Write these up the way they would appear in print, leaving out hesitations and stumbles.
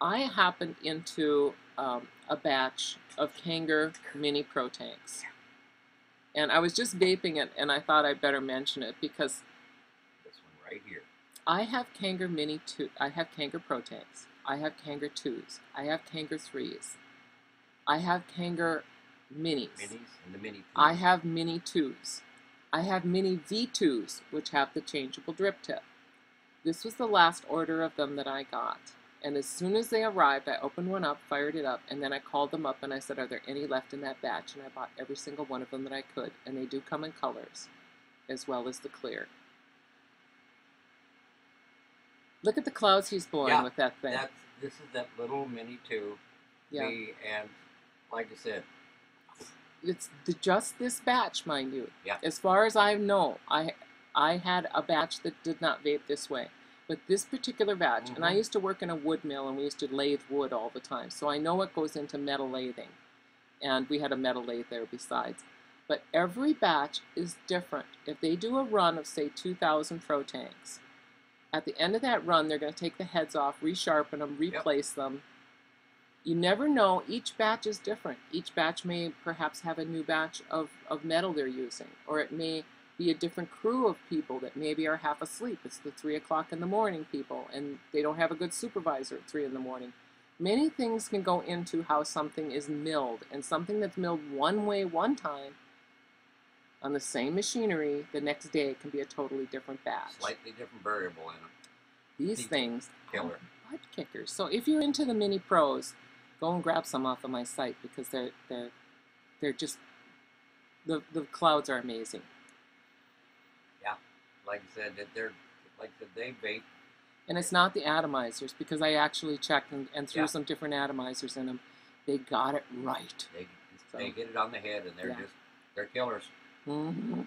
I happened into a batch of Kanger Mini Protanks. And I was just vaping it, and I thought I'd better mention it because This one right here. I have Kanger Mini 2, I have Kanger Protanks, I have Kanger 2s, I have Kanger 3s, I have Kanger Minis. Minis and the Mini 2s. I have Mini 2s. I have Mini V2s, which have the changeable drip tip. This was the last order of them that I got. And as soon as they arrived, I opened one up, fired it up, and then I called them up and I said, are there any left in that batch? And I bought every single one of them that I could. And they do come in colors, as well as the clear. Look at the clouds he's blowing with that thing. This is that little Mini 2. Yeah. And like I said, it's just this batch, mind you. Yeah. As far as I know, I had a batch that did not vape this way. But this particular batch, and I used to work in a wood mill, and we used to lathe wood all the time, so I know what goes into metal lathing. And we had a metal lathe there besides. But every batch is different. If they do a run of, say, 2,000 Protanks, at the end of that run, they're going to take the heads off, resharpen them, replace them. You never know. Each batch is different. Each batch may perhaps have a new batch of metal they're using, or it may be a different crew of people that maybe are half asleep. It's the 3 o'clock in the morning people, and they don't have a good supervisor at 3 in the morning. Many things can go into how something is milled, and something that's milled one way one time on the same machinery the next day can be a totally different batch. Slightly different variable in them. These things are killer. butt kickers. So if you're into the Mini Pros, go and grab some off of my site because they're just the clouds are amazing. Yeah, like I said, they vape. And it's not the atomizers, because I actually checked and threw some different atomizers in them. They got it right. They hit it on the head, and they're killers. Mm-hmm.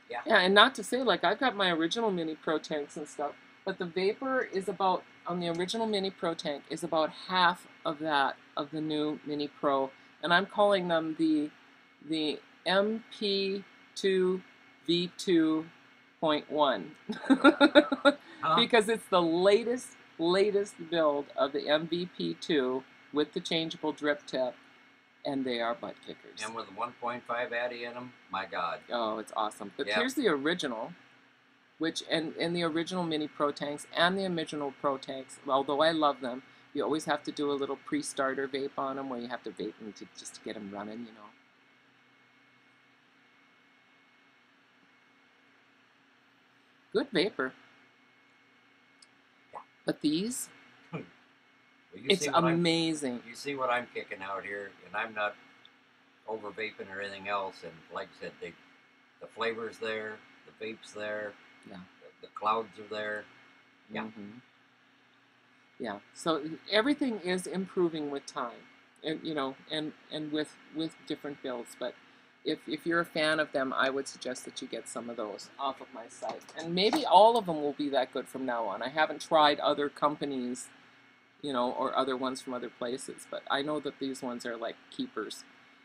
Yeah. Yeah, and not to say, like, I've got my original Mini Pro tanks and stuff, but the vapor is about, on the original Mini Pro tank, is about half of that of the new Mini Pro. And I'm calling them the MP2 V2.1 because it's the latest build of the MVP2 with the changeable drip tip, and they are butt kickers. And with a 1.5 addy in them, my God. Oh, it's awesome. But here's the original, which, and the original Mini Pro tanks and the original Pro tanks, although I love them, you always have to do a little pre-starter vape on them where you have to vape them just to get them running, you know. Good vapor. Yeah. But these, well, it's amazing. You see what I'm kicking out here, and I'm not over vaping or anything else. And like I said, the flavor's there, the vape's there, the clouds are there. Yeah. Mm-hmm. Yeah. So everything is improving with time, and you know, and with different builds. But if you're a fan of them, I would suggest that you get some of those off of my site. And maybe all of them will be that good from now on. I haven't tried other companies, you know, or other ones from other places, but I know that these ones are like keepers.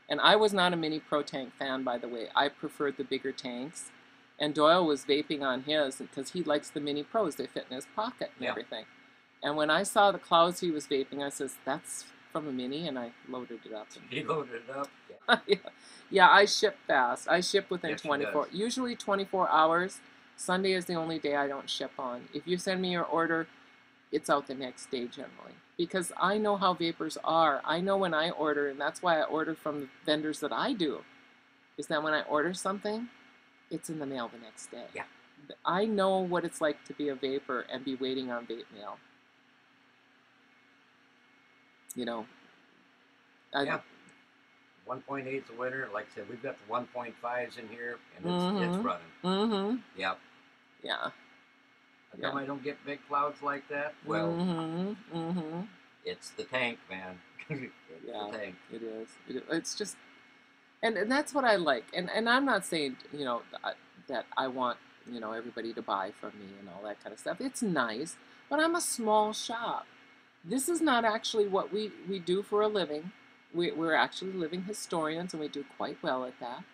And I was not a Mini Pro Tank fan, by the way. I preferred the bigger tanks. And Doyle was vaping on his because he likes the Mini Pros. They fit in his pocket and everything. And when I saw the clouds he was vaping, I says, that's from a Mini, and I loaded it up. You loaded it up? Yeah, I ship fast. I ship within 24, usually 24 hours. Sunday is the only day I don't ship on. If you send me your order, it's out the next day generally. Because I know how vapors are. I know when I order, and that's why I order from the vendors that I do, is that when I order something, it's in the mail the next day. Yeah. I know what it's like to be a vapor and be waiting on vape mail. You know. 1.8 is the winner. Like I said, we've got the 1.5s in here, and it's running. Mm-hmm. Yep. Yeah. How come I don't get big clouds like that? Well, it's the tank, man. It's the tank. It is. It's just, and that's what I like. And I'm not saying, you know, that I want, you know, everybody to buy from me and all that kind of stuff. It's nice, but I'm a small shop. This is not actually what we do for a living. We're actually living historians, and we do quite well at that.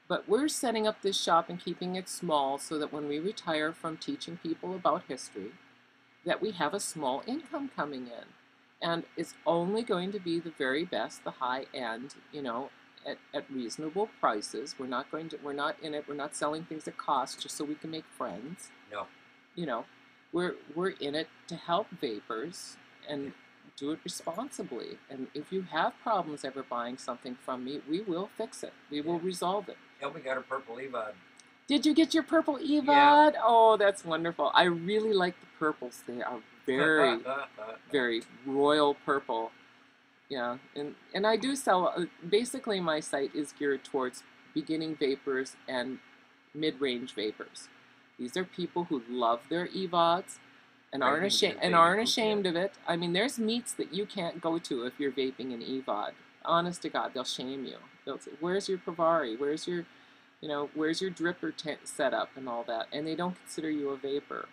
But we're setting up this shop and keeping it small so that when we retire from teaching people about history, that we have a small income coming in. And it's only going to be the very best, the high end, you know, at reasonable prices. We're not selling things at cost just so we can make friends. No. You know, we're in it to help vapors and do it responsibly. And if you have problems ever buying something from me, we will fix it. We will resolve it. Shelby got a purple EVOD. Did you get your purple EVOD? Yeah. Oh, that's wonderful. I really like the purples. They are very, very royal purple. Yeah, and I do sell, basically my site is geared towards beginning vapors and mid-range vapors. These are people who love their EVODs and aren't ashamed of it. I mean, there's meets that you can't go to if you're vaping an EVOD. Honest to God, they'll shame you. They'll say, "Where's your Pravari? Where's your, you know, where's your dripper setup and all that?" And they don't consider you a vapor.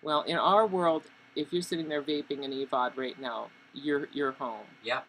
Well, in our world, if you're sitting there vaping an EVOD right now, you're home. Yeah.